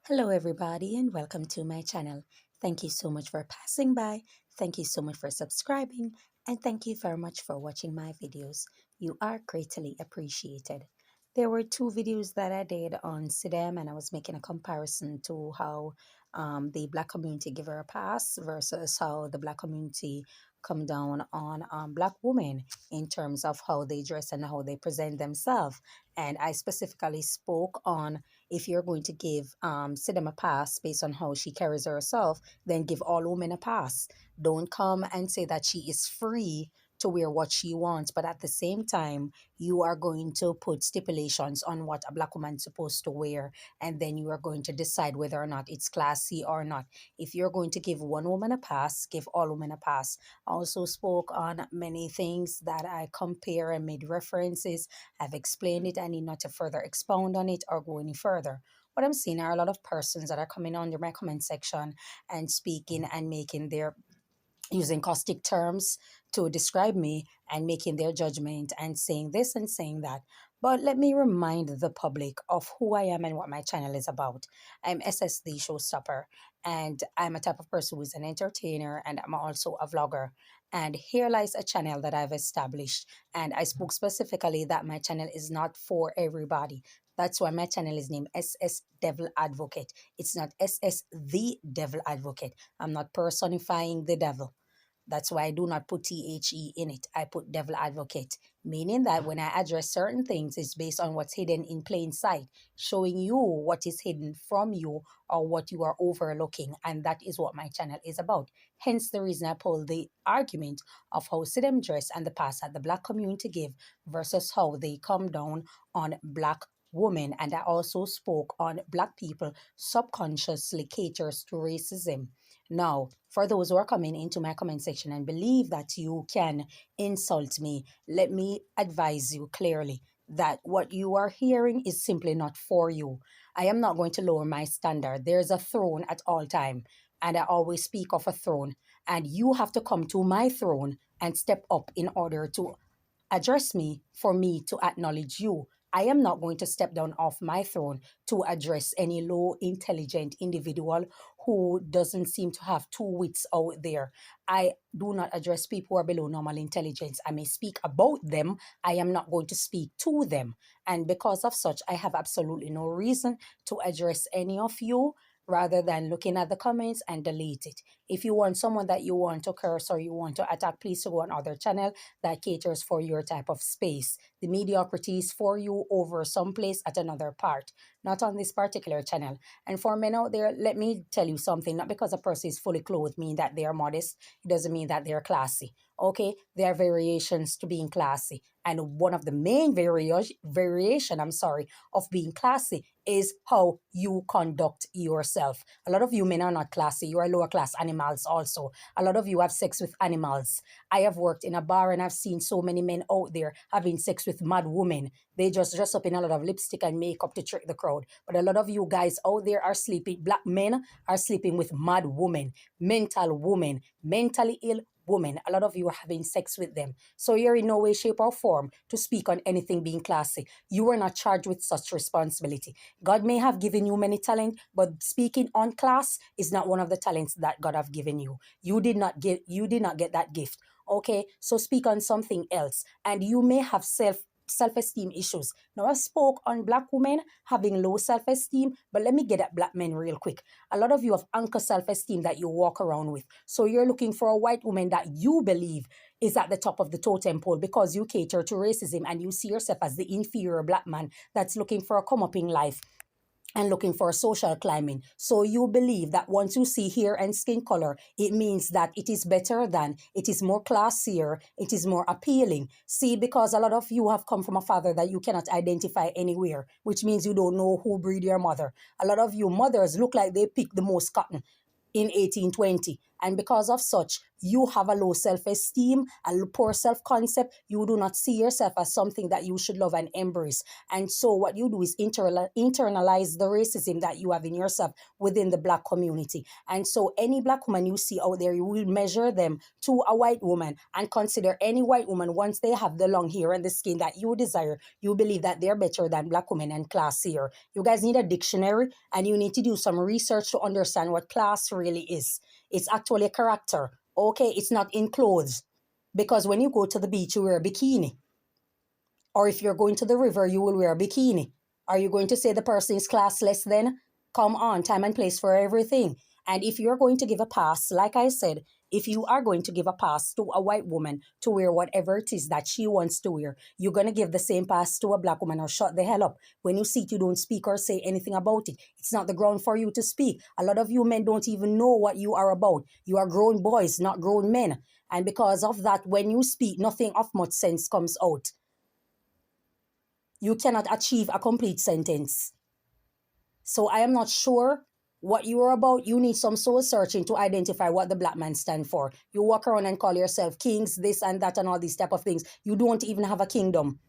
Hello, everybody, and welcome to my channel. Thank you so much for passing by. Thank you so much for subscribing, and thank you very much for watching my videos. You are greatly appreciated. There were two videos that I did on Sidem, and I was making a comparison to how the Black community give her a pass versus how the Black community come down on Black women in terms of how they dress and how they present themselves. And I specifically spoke on if you're going to give Sidem a pass based on how she carries herself, then give all women a pass. Don't come and say that she is free to wear what she wants, but at the same time, you are going to put stipulations on what a Black woman's supposed to wear, and then you are going to decide whether or not it's classy or not. If you're going to give one woman a pass, give all women a pass. I also spoke on many things that I compare and made references. I've explained it. I need not to further expound on it or go any further. What I'm seeing are a lot of persons that are coming under my comment section and speaking and making their using caustic terms to describe me and making their judgment and saying this and saying that. But let me remind the public of who I am and what my channel is about. I'm SSD Showstopper, and I'm a type of person who's an entertainer, and I'm also a vlogger. And here lies a channel that I've established. And I spoke specifically that my channel is not for everybody. That's why my channel is named SS Devil Advocate. It's not SS The Devil Advocate. I'm not personifying the devil. That's why I do not put THE in it. I put devil advocate, meaning that when I address certain things, it's based on what's hidden in plain sight, showing you what is hidden from you or what you are overlooking. And that is what my channel is about. Hence the reason I pulled the argument of how Sidem dress and the past that the Black community give versus how they come down on Black women. And I also spoke on Black people subconsciously caters to racism. Now, for those who are coming into my comment section and believe that you can insult me, let me advise you clearly that what you are hearing is simply not for you. I am not going to lower my standard. There's a throne at all time, and I always speak of a throne, and you have to come to my throne and step up in order to address me for me to acknowledge you. I am not going to step down off my throne to address any low intelligent individual who doesn't seem to have two wits out there. I do not address people who are below normal intelligence. I may speak about them. I am not going to speak to them. And because of such, I have absolutely no reason to address any of you rather than looking at the comments and delete it. If you want someone that you want to curse or you want to attack, please go on other channel that caters for your type of space. The mediocrity is for you over someplace at another part, not on this particular channel. And for men out there, let me tell you something. Not because a person is fully clothed mean that they are modest. It doesn't mean that they're classy. Okay, there are variations to being classy. And one of the main variation, of being classy is how you conduct yourself. A lot of you men are not classy. You are lower class animals also. A lot of you have sex with animals. I have worked in a bar and I've seen so many men out there having sex with mad women. They just dress up in a lot of lipstick and makeup to trick the crowd. But a lot of you guys out there are sleeping, Black men are sleeping with mad women, mentally ill women. A lot of you are having sex with them. So you're in no way, shape, or form to speak on anything being classy. You are not charged with such responsibility. God may have given you many talents, but speaking on class is not one of the talents that God have given you. You did not get that gift. Okay, so speak on something else. And you may have self-esteem issues. Now, I spoke on Black women having low self-esteem, but let me get at Black men real quick. A lot of you have anchor self-esteem that you walk around with. So you're looking for a white woman that you believe is at the top of the totem pole because you cater to racism and you see yourself as the inferior Black man that's looking for a come up in life and looking for social climbing. So you believe that once you see hair and skin color, it means that it is better than, it is more classier, it is more appealing. See, because a lot of you have come from a father that you cannot identify anywhere, which means you don't know who breed your mother. A lot of you mothers look like they pick the most cotton in 1820. And because of such, you have a low self-esteem, poor self-concept. You do not see yourself as something that you should love and embrace. And so what you do is internalize the racism that you have in yourself within the Black community. And so any Black woman you see out there, you will measure them to a white woman and consider any white woman, once they have the long hair and the skin that you desire, you believe that they're better than Black women and classier. You guys need a dictionary, and you need to do some research to understand what class really is. It's actually a character. Okay, it's not in clothes. Because when you go to the beach, you wear a bikini. Or if you're going to the river, you will wear a bikini. Are you going to say the person is classless then? Come on, time and place for everything. And if you're going to give a pass, like I said, if you are going to give a pass to a white woman to wear whatever it is that she wants to wear, you're going to give the same pass to a Black woman, or shut the hell up. When you see it, you don't speak or say anything about it. It's not the ground for you to speak. A lot of you men don't even know what you are about. You are grown boys, not grown men. And because of that, when you speak, nothing of much sense comes out. You cannot achieve a complete sentence. So I am not sure what you are about. You need some soul searching to identify what the Black man stand for. You walk around and call yourself kings, this and that and all these type of things. You don't even have a kingdom.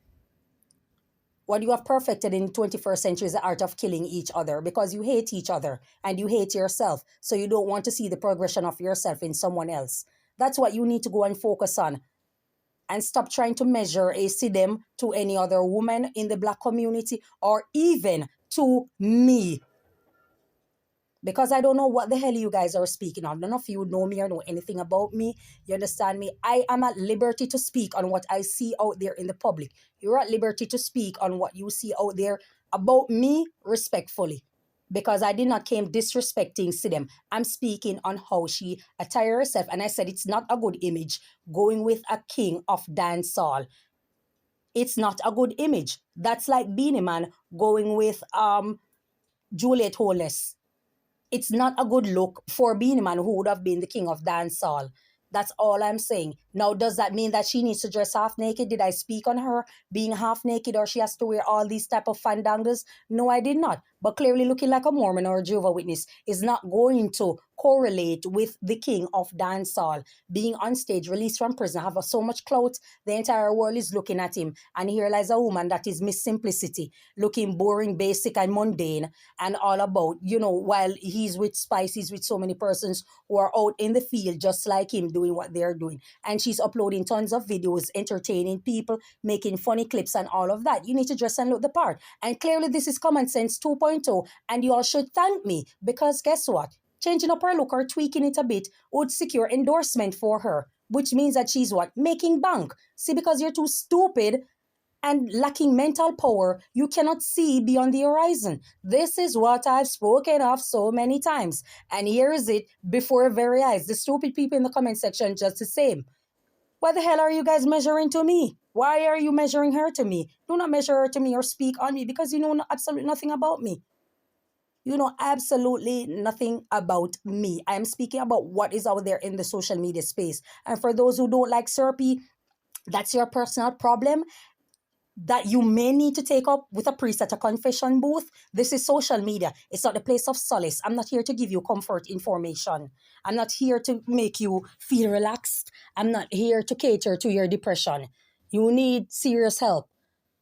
What you have perfected in the 21st century is the art of killing each other, because you hate each other and you hate yourself. So you don't want to see the progression of yourself in someone else. That's what you need to go and focus on. And stop trying to measure a Sidem to any other woman in the Black community, or even to me. Because I don't know what the hell you guys are speaking on. None of you know me or know anything about me. You understand me? I am at liberty to speak on what I see out there in the public. You're at liberty to speak on what you see out there about me respectfully. Because I did not came disrespecting Sidem. I'm speaking on how she attire herself. And I said it's not a good image going with a king of dancehall. It's not a good image. That's like Beanie Man going with Juliet Holness. It's not a good look for Beanie Man, who would have been the king of dancehall. That's all I'm saying. Now, does that mean that she needs to dress half naked? Did I speak on her being half naked, or she has to wear all these type of fandangles? No, I did not. But clearly looking like a Mormon or a Jehovah's Witness is not going to correlate with the king of dancehall being on stage, released from prison, have so much clout. The entire world is looking at him. And here lies a woman that is Miss Simplicity, looking boring, basic, and mundane, and all about, while he's with Spice, he's with so many persons who are out in the field just like him, doing what they're doing. And she's uploading tons of videos, entertaining people, making funny clips and all of that. You need to dress and look the part. And clearly this is common sense 2.0, and you all should thank me, because guess what? Changing up her look or tweaking it a bit would secure endorsement for her, which means that she's what? Making bank. See, because you're too stupid and lacking mental power, you cannot see beyond the horizon. This is what I've spoken of so many times. And here is it before our very eyes. The stupid people in the comment section just the same. What the hell are you guys measuring to me? Why are you measuring her to me? Do not measure her to me or speak on me, because you know absolutely nothing about me. You know absolutely nothing about me. I am speaking about what is out there in the social media space. And for those who don't like Serpy, that's your personal problem that you may need to take up with a priest at a confession booth. This is social media. It's not the place of solace. I'm not here to give you comfort information. I'm not here to make you feel relaxed. I'm not here to cater to your depression. You need serious help.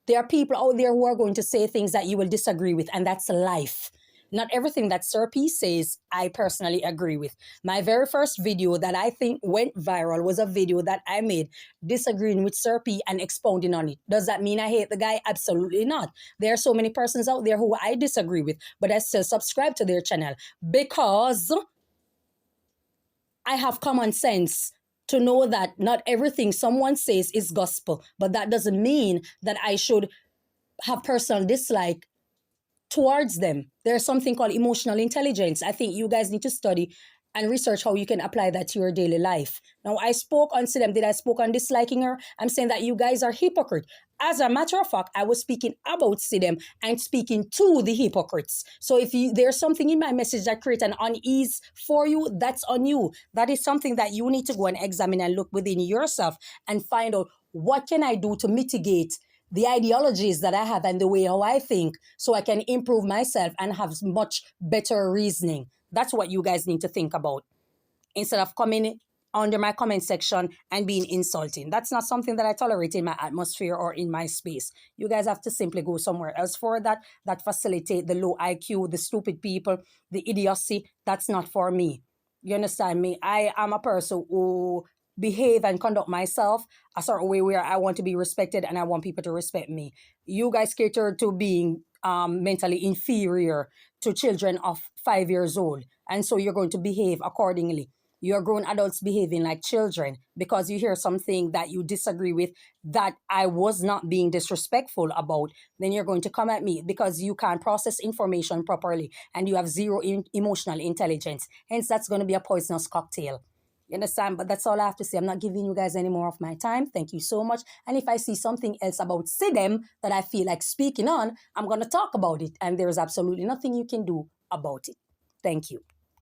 There are people out there who are going to say things that you will disagree with, and that's life. Not everything that Sir P says, I personally agree with. My very first video that I think went viral was a video that I made disagreeing with Sir P and expounding on it. Does that mean I hate the guy? Absolutely not. There are so many persons out there who I disagree with, but I still subscribe to their channel because I have common sense to know that not everything someone says is gospel, but that doesn't mean that I should have personal dislike towards them. There's something called emotional intelligence. I think you guys need to study and research how you can apply that to your daily life. Now, I spoke on Sidem. Did I spoke on disliking her? I'm saying that you guys are hypocrite. As a matter of fact, I was speaking about Sidem and speaking to the hypocrites. So if there's something in my message that creates an unease for you, that's on you. That is something that you need to go and examine and look within yourself and find out, what can I do to mitigate the ideologies that I have and the way how I think, so I can improve myself and have much better reasoning. That's what you guys need to think about. instead of coming under my comment section and being insulting. That's not something that I tolerate in my atmosphere or in my space. You guys have to simply go somewhere else for that. That facilitate the low IQ, the stupid people, the idiocy. That's not for me. You understand me? I am a person who behave and conduct myself a certain way where I want to be respected and I want people to respect me. You guys cater to being mentally inferior to children of 5 years old. And so you're going to behave accordingly. You're grown adults behaving like children because you hear something that you disagree with that I was not being disrespectful about. Then you're going to come at me because you can't process information properly and you have zero emotional intelligence. Hence, that's going to be a poisonous cocktail. You understand? But that's all I have to say. I'm not giving you guys any more of my time. Thank you so much. And if I see something else about Sidem that I feel like speaking on, I'm going to talk about it. And there's absolutely nothing you can do about it. Thank you.